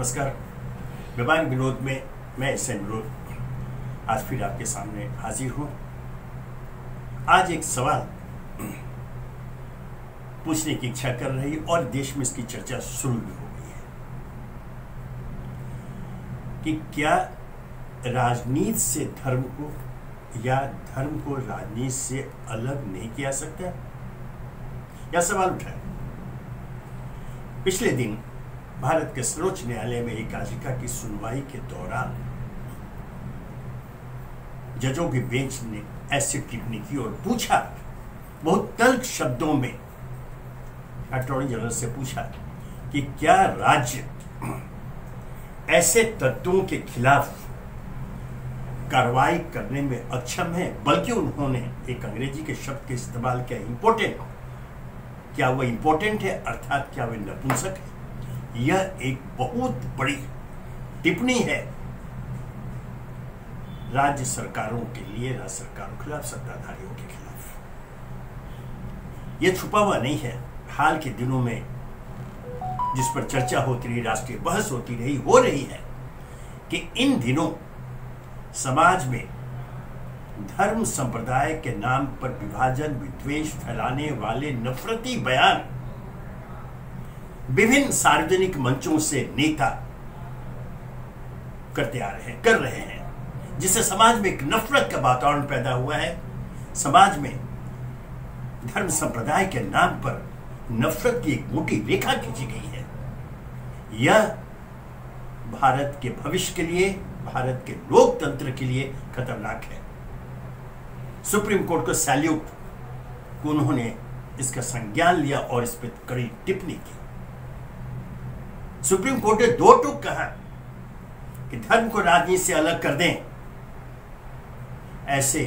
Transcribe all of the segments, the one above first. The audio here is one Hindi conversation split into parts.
नमस्कार। व्यापार विनोद में मैं एस एन विनोद आज फिर आपके सामने हाजिर हूं। आज एक सवाल पूछने की इच्छा कर रही और देश में इसकी चर्चा शुरू भी हो गई है कि क्या राजनीति से धर्म को या धर्म को राजनीति से अलग नहीं किया सकता। यह सवाल उठा है। पिछले दिन भारत के सर्वोच्च न्यायालय में एक याचिका की सुनवाई के दौरान जजों की बेंच ने ऐसी टिप्पणी की और पूछा, बहुत तल्ख शब्दों में अटॉर्नी जनरल से पूछा कि क्या राज्य ऐसे तत्वों के खिलाफ कार्रवाई करने में अक्षम है। बल्कि उन्होंने एक अंग्रेजी के शब्द के इस्तेमाल किया, इंपोर्टेंट। क्या वह इंपोर्टेंट है, अर्थात क्या वह नपुंसक है। यह एक बहुत बड़ी टिप्पणी है राज्य सरकारों के लिए, राज्य सरकारों के खिलाफ, सत्ताधारियों के खिलाफ। यह छुपा हुआ नहीं है। हाल के दिनों में जिस पर चर्चा होती रही, राष्ट्रीय बहस होती रही, हो रही है कि इन दिनों समाज में धर्म संप्रदाय के नाम पर विभाजन, विद्वेष फैलाने वाले नफरती बयान विभिन्न सार्वजनिक मंचों से नेता कर रहे हैं, जिससे समाज में एक नफरत का वातावरण पैदा हुआ है। समाज में धर्म संप्रदाय के नाम पर नफरत की एक मोटी रेखा खींची गई है। यह भारत के भविष्य के लिए, भारत के लोकतंत्र के लिए खतरनाक है। सुप्रीम कोर्ट को सैल्यूट कि उन्होंने इसका संज्ञान लिया और इस पर कड़ी टिप्पणी की। सुप्रीम कोर्ट ने दो टूक कहा कि धर्म को राजनीति से अलग कर दें। ऐसे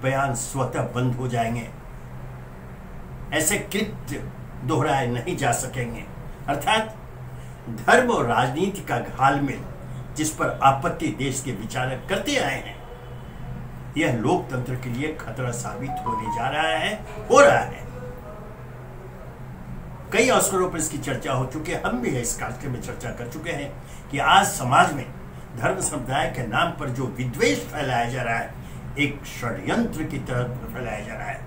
बयान स्वतः बंद हो जाएंगे, ऐसे कृत्य दोहराए नहीं जा सकेंगे। अर्थात धर्म और राजनीति का घालमेल जिस पर आपत्ति देश के विचारक करते आए हैं, यह लोकतंत्र के लिए खतरा साबित होने जा रहा है, हो रहा है। कई अवसरों पर इसकी चर्चा हो चुकी है। हम भी इस कार्यक्रम में चर्चा कर चुके हैं कि आज समाज में धर्म संप्रदाय के नाम पर जो विद्वेष फैलाया जा रहा है, एक षड्यंत्र की तरह फैलाया जा रहा है।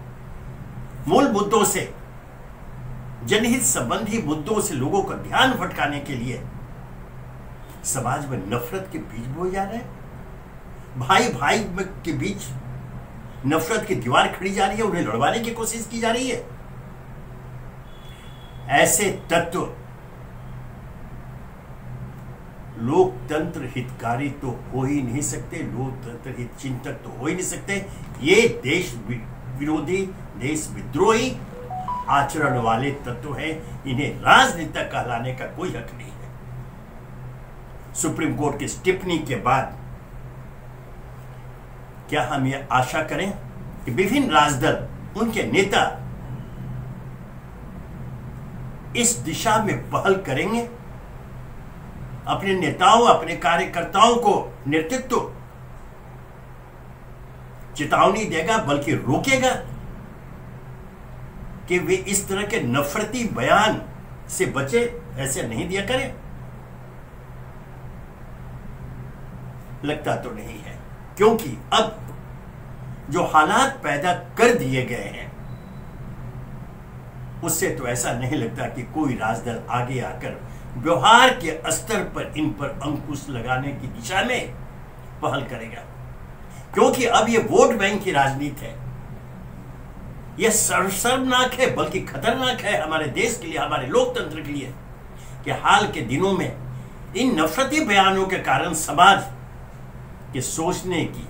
मूल मुद्दों से, जनहित संबंधी मुद्दों से लोगों का ध्यान भटकाने के लिए समाज में नफरत के बीज बोए जा रहे हैं। भाई भाई के बीच नफरत की दीवार खड़ी जा रही है, उन्हें लड़वाने की कोशिश की जा रही है। ऐसे तत्व लोकतंत्र हितकारी तो हो ही नहीं सकते, लोकतंत्र हित चिंतक तो हो ही नहीं सकते। ये देश विरोधी, देश विद्रोही आचरण वाले तत्व हैं। इन्हें राजनीतिक कहलाने का कोई हक नहीं है। सुप्रीम कोर्ट की टिप्पणी के बाद क्या हम ये आशा करें कि विभिन्न राजदल, उनके नेता इस दिशा में पहल करेंगे, अपने नेताओं, अपने कार्यकर्ताओं को नेतृत्व चेतावनी देगा, बल्कि रोकेगा कि वे इस तरह के नफरती बयान से बचे, ऐसे नहीं दिया करें। लगता तो नहीं है, क्योंकि अब जो हालात पैदा कर दिए गए हैं, उससे तो ऐसा नहीं लगता कि कोई राजदल आगे आकर व्यवहार के स्तर पर इन पर अंकुश लगाने की दिशा में पहल करेगा। क्योंकि अब यह वोट बैंक की राजनीति है। यह शर्मनाक है, बल्कि खतरनाक है हमारे देश के लिए, हमारे लोकतंत्र के लिए, कि हाल के दिनों में इन नफरती बयानों के कारण समाज के सोचने की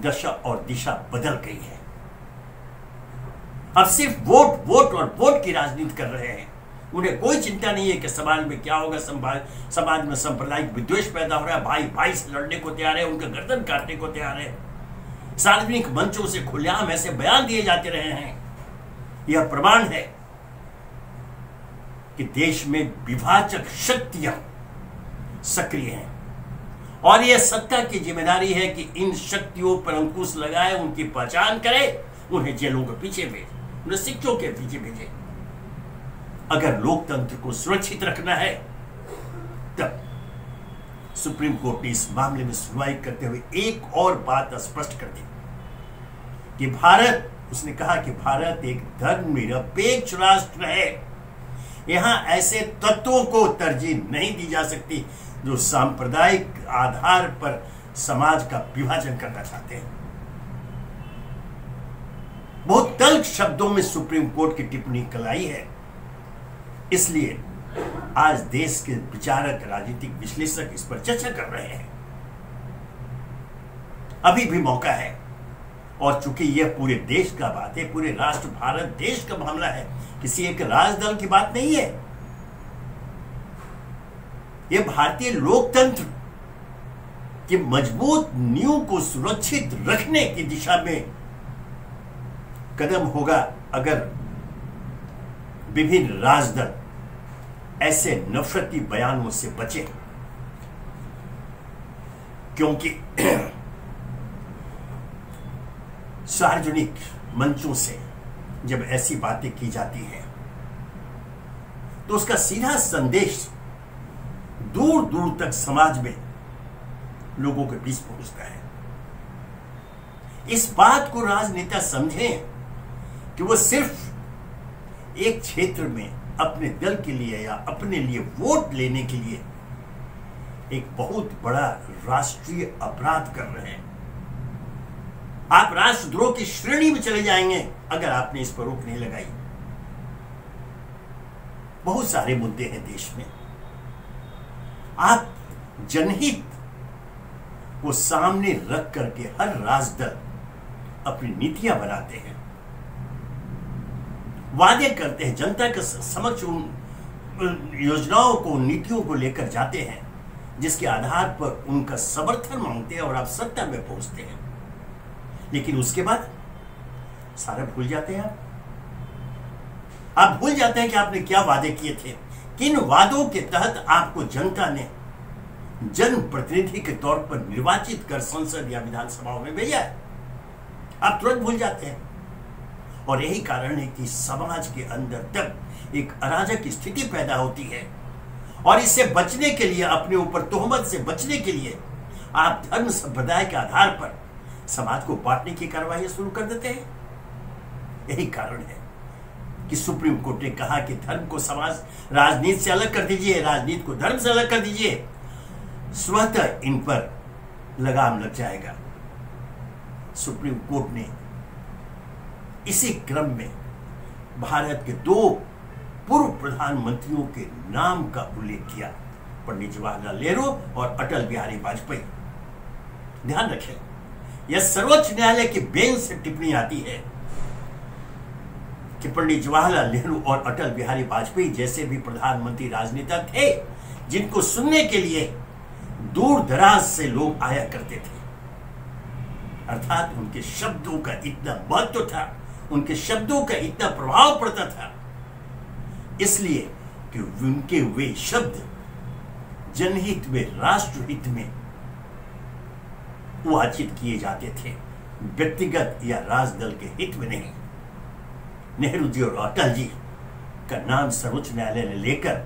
दशा और दिशा बदल गई है। अब सिर्फ वोट वोट और वोट की राजनीति कर रहे हैं। उन्हें कोई चिंता नहीं है कि समाज में क्या होगा। समाज में सांप्रदायिक विद्वेष पैदा हो रहा है, भाई भाई से लड़ने को तैयार है, उनके गर्दन काटने को तैयार है। सार्वजनिक मंचों से खुलेआम ऐसे बयान दिए जाते रहे हैं। यह प्रमाण है कि देश में विभाजक शक्तियां सक्रिय हैं और यह सत्ता की जिम्मेदारी है कि इन शक्तियों पर अंकुश लगाए, उनकी पहचान करे, उन्हें जेलों के पीछे भेजे, उन्हें शिक्षों के पीछे भेजे। अगर लोकतंत्र को सुरक्षित रखना है तब सुप्रीम कोर्ट ने इस मामले में सुनवाई करते हुए एक और बात स्पष्ट कर दी कि भारत, उसने कहा कि भारत एक धर्मनिरपेक्ष राष्ट्र है। यहां ऐसे तत्वों को तरजीह नहीं दी जा सकती जो सांप्रदायिक आधार पर समाज का विभाजन करना चाहते हैं। बहुत तल्ख शब्दों में सुप्रीम कोर्ट की टिप्पणी कलाई है। इसलिए आज देश के विचारक, राजनीतिक विश्लेषक इस पर चर्चा कर रहे हैं। अभी भी मौका है, और चूंकि यह पूरे देश का बात है, पूरे राष्ट्र भारत देश का मामला है, किसी एक राजदल की बात नहीं है। यह भारतीय लोकतंत्र की मजबूत नींव को सुरक्षित रखने की दिशा में कदम होगा अगर विभिन्न राजदल ऐसे नफरती बयानों से बचे, क्योंकि सार्वजनिक मंचों से जब ऐसी बातें की जाती हैं तो उसका सीधा संदेश दूर दूर तक समाज में लोगों के बीच पहुंचता है। इस बात को राजनेता समझें कि वो सिर्फ एक क्षेत्र में अपने दल के लिए या अपने लिए वोट लेने के लिए एक बहुत बड़ा राष्ट्रीय अपराध कर रहे हैं। आप राष्ट्रद्रोह की श्रेणी में चले जाएंगे अगर आपने इस पर रोक नहीं लगाई। बहुत सारे मुद्दे हैं देश में, आप जनहित को सामने रख करके हर राजदल अपनी नीतियां बनाते हैं, वादे करते हैं, जनता के समक्ष उन योजनाओं को, नीतियों को लेकर जाते हैं जिसके आधार पर उनका समर्थन मांगते हैं और आप सत्ता में पहुंचते हैं। लेकिन उसके बाद सारा भूल जाते हैं। आप भूल जाते हैं कि आपने क्या वादे किए थे, किन वादों के तहत आपको जनता ने जनप्रतिनिधि के तौर पर निर्वाचित कर संसद या विधानसभाओं में भेजा है। आप तुरंत भूल जाते हैं। और यही कारण है कि समाज के अंदर तब एक अराजक स्थिति पैदा होती है, और इससे बचने के लिए, अपने ऊपर तोहमत से बचने के लिए आप धर्म संप्रदाय के आधार पर समाज को बांटने की कार्रवाई शुरू कर देते हैं। यही कारण है कि सुप्रीम कोर्ट ने कहा कि धर्म को समाज राजनीति से अलग कर दीजिए, राजनीति को धर्म से अलग कर दीजिए, स्वतः इन पर लगाम लग जाएगा। सुप्रीम कोर्ट ने इसी क्रम में भारत के 2 पूर्व प्रधानमंत्रियों के नाम का उल्लेख किया, पंडित जवाहरलाल नेहरू और अटल बिहारी वाजपेयी। ध्यान रखें, यह सर्वोच्च न्यायालय की बेंच से टिप्पणी आती है कि पंडित जवाहरलाल नेहरू और अटल बिहारी वाजपेयी जैसे भी प्रधानमंत्री राजनेता थे जिनको सुनने के लिए दूर दराज से लोग आया करते थे। अर्थात उनके शब्दों का इतना महत्व था, उनके शब्दों का इतना प्रभाव पड़ता था, इसलिए कि उनके वे शब्द जनहित में, राष्ट्रहित में वाचित किए जाते थे, व्यक्तिगत या राजदल के हित में नहीं। नेहरू जी और अटल जी का नाम सर्वोच्च न्यायालय ने लेकर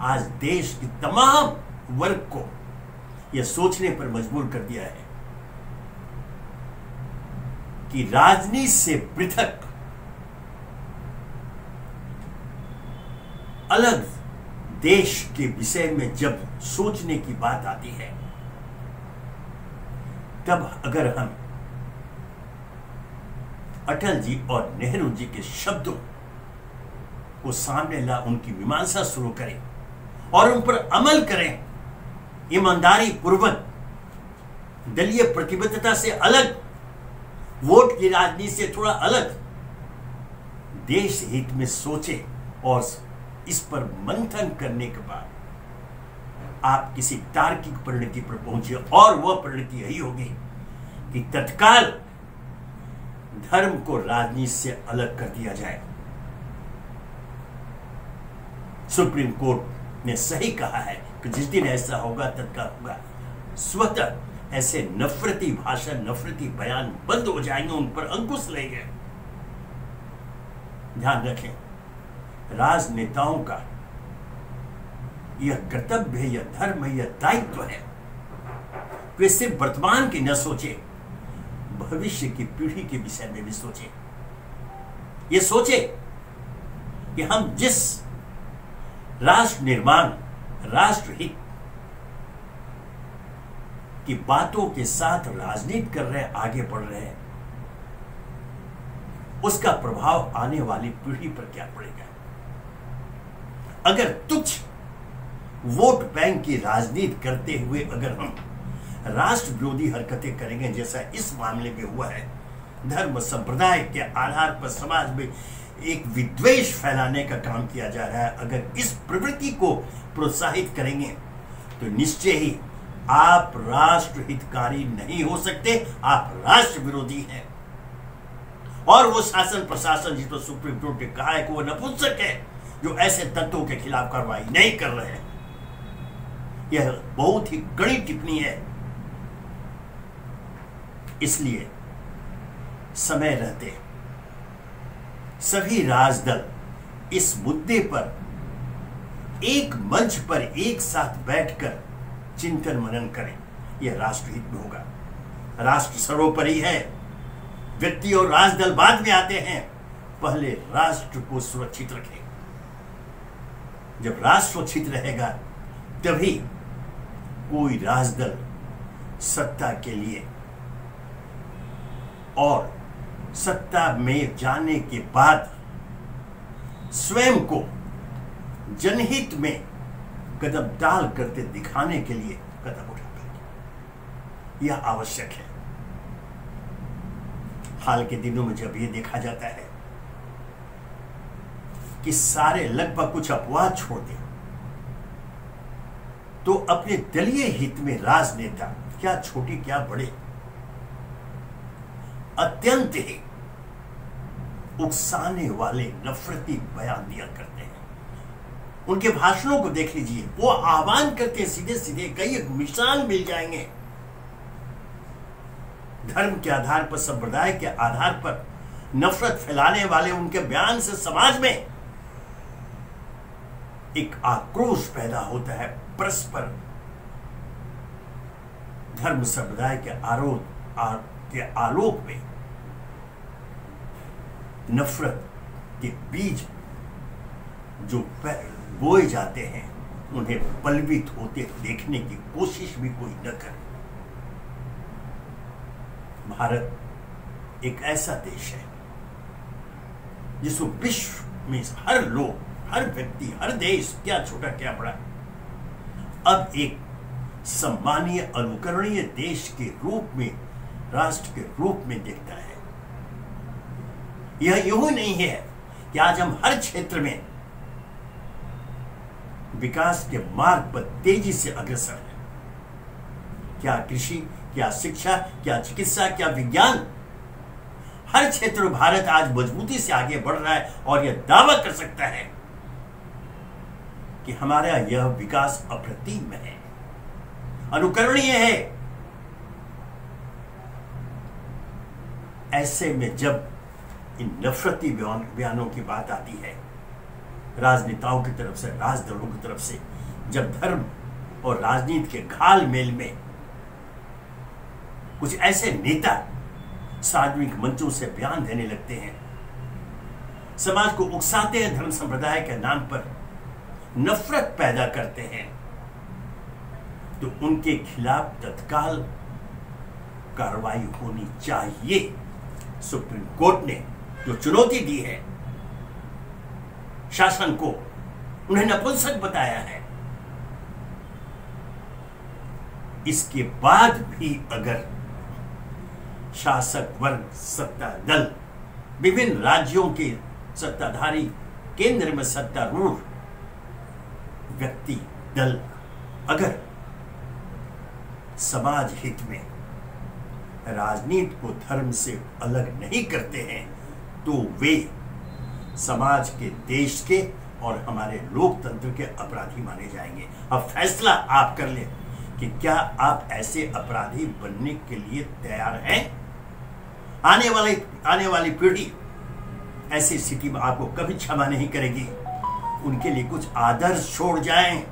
आज देश के तमाम वर्ग को यह सोचने पर मजबूर कर दिया है कि राजनीति से पृथक अलग देश के विषय में जब सोचने की बात आती है, तब अगर हम अटल जी और नेहरू जी के शब्दों को सामने ला, उनकी मीमांसा शुरू करें और उन पर अमल करें, ईमानदारी पूर्वक, दलीय प्रतिबद्धता से अलग, वोट की राजनीति से थोड़ा अलग, देश हित में सोचे और इस पर मंथन करने के बाद आप किसी तार्किक परिणति पर पहुंचे, और वह परिणति यही होगी कि तत्काल धर्म को राजनीति से अलग कर दिया जाए। सुप्रीम कोर्ट ने सही कहा है कि जिस दिन ऐसा होगा तत्काल होगा, स्वतः ऐसे नफरती भाषण, नफरती बयान बंद हो जाएंगे, उन पर अंकुश लेंगे। ध्यान रखें, राजनेताओं का यह कर्तव्य है, यह धर्म है, यह दायित्व है। वे सिर्फ वर्तमान की न सोचे, भविष्य की पीढ़ी के विषय में भी सोचे। ये सोचे कि हम जिस राष्ट्र निर्माण, राष्ट्र हित की बातों के साथ राजनीति कर रहे हैं, आगे बढ़ रहे हैं, उसका प्रभाव आने वाली पीढ़ी पर क्या पड़ेगा। अगर तुच्छ वोट बैंक की राजनीति करते हुए अगर हम राष्ट्र विरोधी हरकतें करेंगे, जैसा इस मामले में हुआ है, धर्म संप्रदाय के आधार पर समाज में एक विद्वेष फैलाने का काम किया जा रहा है, अगर इस प्रवृत्ति को प्रोत्साहित करेंगे तो निश्चय ही आप राष्ट्र हितकारी नहीं हो सकते, आप राष्ट्र विरोधी हैं। और वो शासन प्रशासन, जिस पर सुप्रीम कोर्ट ने कहा है कि वो नपुंसक है जो ऐसे तत्वों के खिलाफ कार्रवाई नहीं कर रहे हैं, यह बहुत ही कड़ी टिप्पणी है। इसलिए समय रहते सभी राजदल इस मुद्दे पर एक मंच पर एक साथ बैठकर चिंतन मनन करें। यह राष्ट्रहित में होगा। राष्ट्र सर्वोपरि है, व्यक्ति और राजदल बाद में आते हैं। पहले राष्ट्र को सुरक्षित रखें। जब राष्ट्र सुरक्षित रहेगा तभी कोई राजदल सत्ता के लिए और सत्ता में जाने के बाद स्वयं को जनहित में कदम डाल करते दिखाने के लिए कदम उठा पाएगी। यह आवश्यक है। हाल के दिनों में जब यह देखा जाता है कि सारे लगभग कुछ अपवाद छोड़ दें तो अपने दलीय हित में राजनेता, क्या छोटे क्या बड़े, अत्यंत ही उकसाने वाले नफरती बयान दिया करते हैं। उनके भाषणों को देख लीजिए, वो आह्वान करते हैं सीधे सीधे, कई मिसाल मिल जाएंगे। धर्म के आधार पर, संप्रदाय के आधार पर नफरत फैलाने वाले उनके बयान से समाज में एक आक्रोश पैदा होता है। परस्पर धर्म संप्रदाय के आलोक में नफरत के बीज जो बोए जाते हैं, उन्हें पलवित होते देखने की कोशिश भी कोई न करे। भारत एक ऐसा देश है जिसको विश्व में हर लोग, हर व्यक्ति, हर देश, क्या छोटा क्या बड़ा, अब एक सम्मानीय अनुकरणीय देश के रूप में, राष्ट्र के रूप में देखता है। यह यूं नहीं है कि आज हम हर क्षेत्र में विकास के मार्ग पर तेजी से अग्रसर हैं। क्या कृषि, क्या शिक्षा, क्या चिकित्सा, क्या विज्ञान, हर क्षेत्र में भारत आज मजबूती से आगे बढ़ रहा है और यह दावा कर सकता है कि हमारा यह विकास अप्रतिम है, अनुकरणीय है। ऐसे में जब इन नफरती बयानों की बात आती है राजनेताओं की तरफ से, राजदलों की तरफ से, जब धर्म और राजनीति के घाल मेल में कुछ ऐसे नेता सार्वजनिक मंचों से बयान देने लगते हैं, समाज को उकसाते हैं, धर्म संप्रदाय के नाम पर नफरत पैदा करते हैं, तो उनके खिलाफ तत्काल कार्रवाई होनी चाहिए। सुप्रीम कोर्ट ने जो चुनौती दी है शासन को, उन्हें नपुंसक बताया है, इसके बाद भी अगर शासक वर्ग, सत्ता दल, विभिन्न राज्यों के सत्ताधारी, केंद्र में सत्तारूढ़ व्यक्ति दल अगर समाज हित में राजनीति को धर्म से अलग नहीं करते हैं तो वे समाज के, देश के और हमारे लोकतंत्र के अपराधी माने जाएंगे। अब फैसला आप कर लें कि क्या आप ऐसे अपराधी बनने के लिए तैयार हैं। आने वाली पीढ़ी ऐसी स्थिति में आपको कभी क्षमा नहीं करेगी। उनके लिए कुछ आदर्श छोड़ जाएं,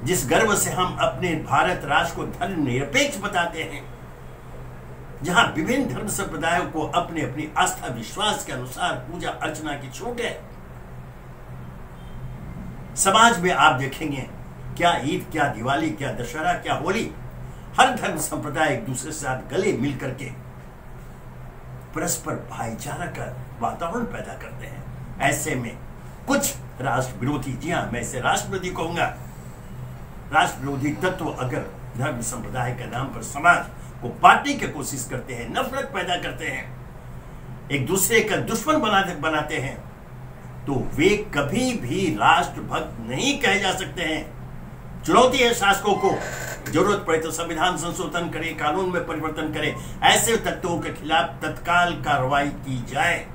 जिस गर्व से हम अपने भारत राष्ट्र को धर्मनिरपेक्ष बताते हैं, जहां विभिन्न धर्म संप्रदायों को अपने अपनी आस्था विश्वास के अनुसार पूजा अर्चना की छूट है। समाज में आप देखेंगे क्या ईद, क्या दिवाली, क्या दशहरा, क्या होली, हर धर्म संप्रदाय एक दूसरे के साथ गले मिल करके परस्पर भाईचारा का वातावरण पैदा करते हैं। ऐसे में कुछ राष्ट्र विरोधी, जी हां मैं इसे राष्ट्र विरोधी कहूंगा, राष्ट्र विरोधी तत्व अगर धर्म संप्रदाय के नाम पर समाज को बांटने की कोशिश करते हैं, नफरत पैदा करते हैं, एक दूसरे का दुश्मन बनाते हैं, तो वे कभी भी राष्ट्रभक्त नहीं कहे जा सकते हैं। चुनौती है शासकों को, जरूरत पड़े तो संविधान संशोधन करे, कानून में परिवर्तन करे, ऐसे तत्वों के खिलाफ तत्काल कार्रवाई की जाए।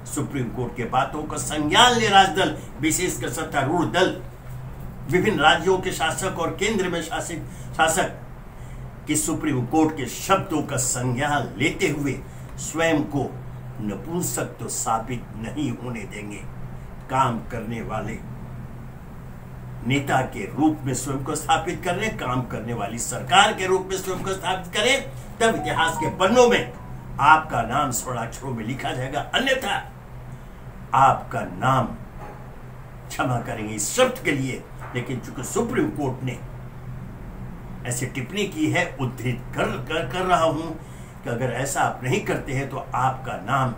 सुप्रीम कोर्ट के बातों का संज्ञान ले राजदल, विशेषकर सत्तारूढ़ दल, विभिन्न राज्यों के शासक और केंद्र में शासक कि सुप्रीम कोर्ट के शब्दों का संज्ञान लेते हुए स्वयं को नपुंसक तो साबित नहीं होने देंगे। काम करने वाले नेता के रूप में स्वयं को स्थापित कर रहे, काम करने वाली सरकार के रूप में स्वयं को स्थापित करें, तब इतिहास के पन्नों में आपका नाम स्वर्ण अक्षरों में लिखा जाएगा, अन्यथा आपका नाम, क्षमा करेंगे इस शब्द के लिए, लेकिन चूंकि सुप्रीम कोर्ट ने ऐसी टिप्पणी की है, उद्धृत कर रहा हूं कि अगर ऐसा आप नहीं करते हैं तो आपका नाम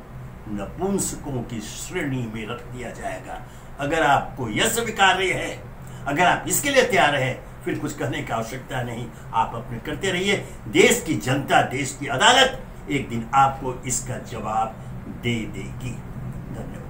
नपुंसकों की श्रेणी में रख दिया जाएगा। अगर आपको यह स्वीकार्य है, अगर आप इसके लिए तैयार हैं, फिर कुछ कहने की आवश्यकता नहीं, आप अपने करते रहिए। देश की जनता, देश की अदालत एक दिन आपको इसका जवाब दे देगी। धन्यवाद।